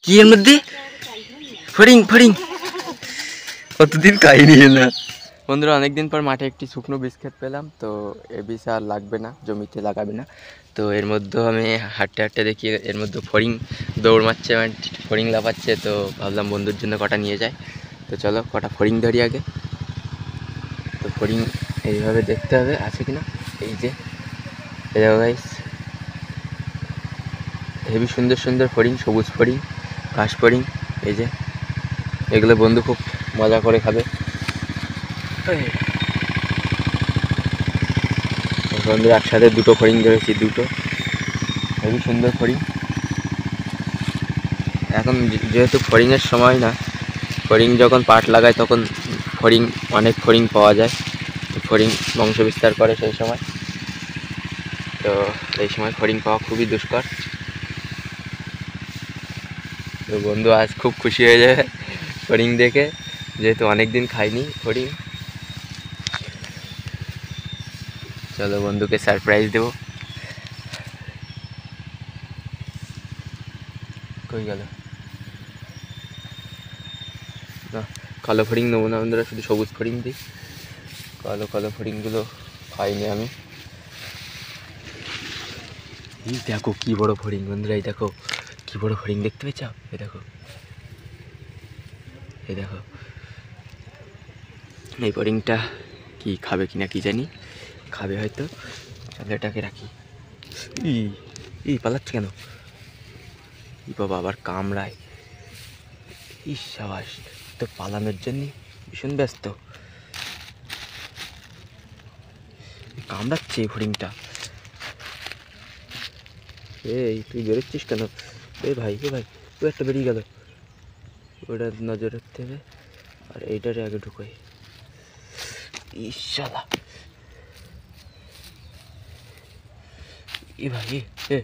কি এর মধ্যে ফড়িং ফড়িং কতদিন খাইনি না বন্ধুরা। অনেকদিন পর মাঠে একটি শুকনো বীজ ক্ষেত পেলাম, তো এ বীজ আর লাগবে না, জমিতে লাগাবে না। তো এর মধ্যেও আমি হাঁটতে হাঁটতে দেখি এর মধ্যে ফড়িং দৌড় মারছে, মানে ফড়িং লাফাচ্ছে। তো ভাবলাম বন্ধুর জন্য কটা নিয়ে যায়। তো চলো কটা ফড়িং ধরি আগে। তো ফড়িং এইভাবে দেখতে হবে আছে কিনা। এই যে দেখো গাইস, হেবি সুন্দর সুন্দর ফড়িং, সবুজ ফড়িং, ঘাস ফড়িং। এই যে এগুলো বন্ধু খুব মজা করে খাবে। বন্ধুরা একসাথে দুটো ফড়িং ধরেছি, দুটো হেবি সুন্দর ফড়িং। এখন যেহেতু ফড়িংয়ের সময় না, ফড়িং যখন পাট লাগায় তখন ফড়িং অনেক ফড়িং পাওয়া যায়, ফড়িং বংশ বিস্তার করে সেই সময়। তো এই সময় ফড়িং পাওয়া খুবই দুষ্কর। তো বন্ধু আজ খুব খুশি হয়ে যাবে ফড়িং দেখে, যেহেতু অনেক দিন খাইনি ফড়িং। চলো বন্ধুকে সারপ্রাইজ দেবো। কই গেল না, কালো ফড়িং নেবো না বন্ধুরা, শুধু সবুজ ফড়িং দিই। কালো কালো ফড়িংগুলো খাইনি আমি। এই দেখো কি বড় ফড়িং বন্ধুরা, এই দেখো কি বড় ফড়িং, দেখতে পেয়েছ? এই দেখো, এই দেখো। এই ফড়িংটা কি খাবে কিনা কি জানি, খাবে হয়তো। চলো এটাকে রাখি। ই পালাচ্ছে কেন? ই বাবা আবার কামড়ায়। ইস সাবাস, তো পালানোর জন্য ভীষণ ব্যস্ত। কামড়াচ্ছে এই ফড়িংটা। এই তুই বেরোচ্ছিস কেন? এ ভাই ও একটা বেরিয়ে গেল। ওটা নজর রাখতে হবে, আর এইটারে আগে ঢুকোই। ইশালা এ ভাই, এ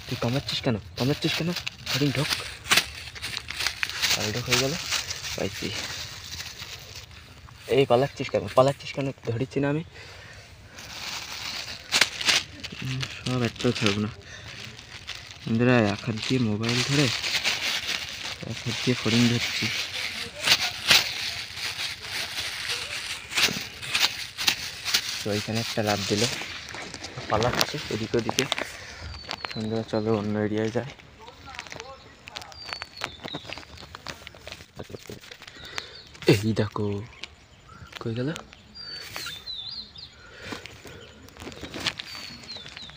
তুই কামড়াচ্ছিস কেন? ফড়িং ঢোক। আর ঢোক হয়ে গেল, পাইছি। এই পালাচ্ছিস কেন? ধরেছি না আমি। সব একটাও ছাড়ব না বন্ধুরা। এক হাত দিয়ে মোবাইল ধরে এক হাত দিয়ে ফড়িং ধরছি। তো এখানে একটা লাভ দিল, পালাচ্ছে এদিকে ওদিকে। বন্ধুরা চলো অন্য এরিয়ায় যায়। এই দেখো কই গেল,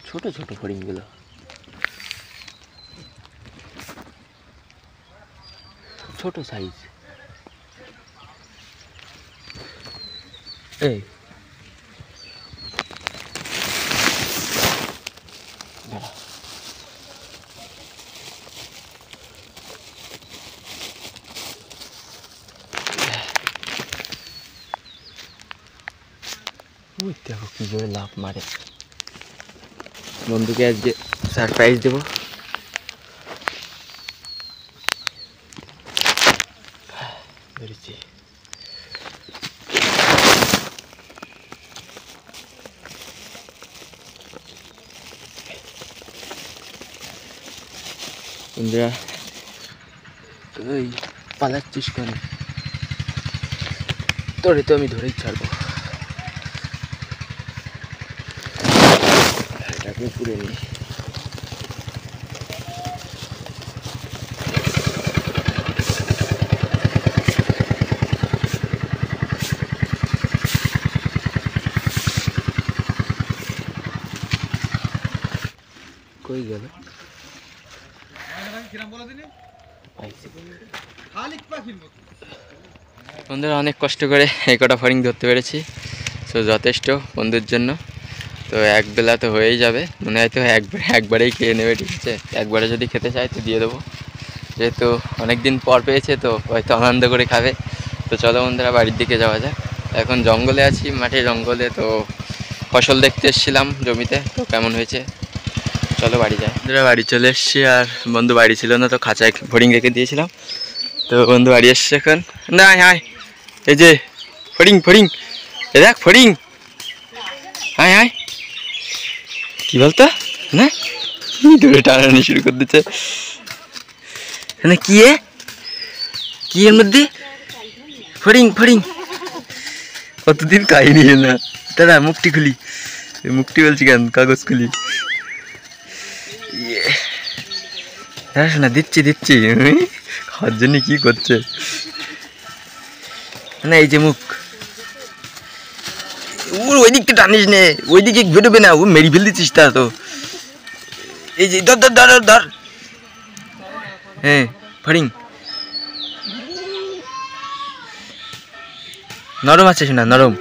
ছোট ছোট ফড়িংগুলো, ছোট সাইজ। এই দেখো কি জোরে লাফ মারে। বন্ধুকে আজকে সারপ্রাইজ দেবো। ধরেছি। বন্ধুরা তুই পালাচ্ছিস কেন? তোরে তো আমি ধরেই ছাড়বো। এটাকে পুড়ে নি। কই গেল? বন্ধুরা অনেক কষ্ট করে এই কটা ফড়িং ধরতে পেরেছি, তো যথেষ্ট বন্ধুর জন্য। তো এক বেলা তো হয়েই যাবে মনে হয়, তো একবারেই খেয়ে নেবে, ঠিক আছে? একবারে যদি খেতে চাই তো দিয়ে দেবো, যেহেতু অনেক দিন পর পেয়েছে তো হয়তো আনন্দ করে খাবে। তো চলো বন্ধুরা বাড়ির দিকে যাওয়া যাক। এখন জঙ্গলে আছি, মাঠে জঙ্গলে। তো ফসল দেখতে এসেছিলাম জমিতে, তো কেমন হয়েছে চলো বাড়ি যাই। বন্ধুরা বাড়ি চলে এসছি, আর বন্ধু বাড়ি ছিল না, তো খাঁচায় ফড়িং রেখে দিয়েছিলাম। তো বন্ধু বাড়ি এসছে এখন। না হায়, এই যে ফড়িং এ দেখ ফড়িং, হায় কি বলতো না, দূরে টানানি শুরু করে দিচ্ছে। না কি কি এর মধ্যে ফড়িং ফড়িং কতদিন খাইনি না দাদা মুখটি খুলি মুখটি বলছি কেন কাগজ খুলি না দিচ্ছি দিচ্ছি খাওয়ার জন্য কি করছে না এই যে মুখ ওর ওই দিকটা টানিস নে ওই দিকে বেরোবে না ও মেরি ফেল দিচ্ছিস তা তো এই যে ধর ধর ধর ধর হ্যাঁ ফড়িং নরম আছে শোনা নরম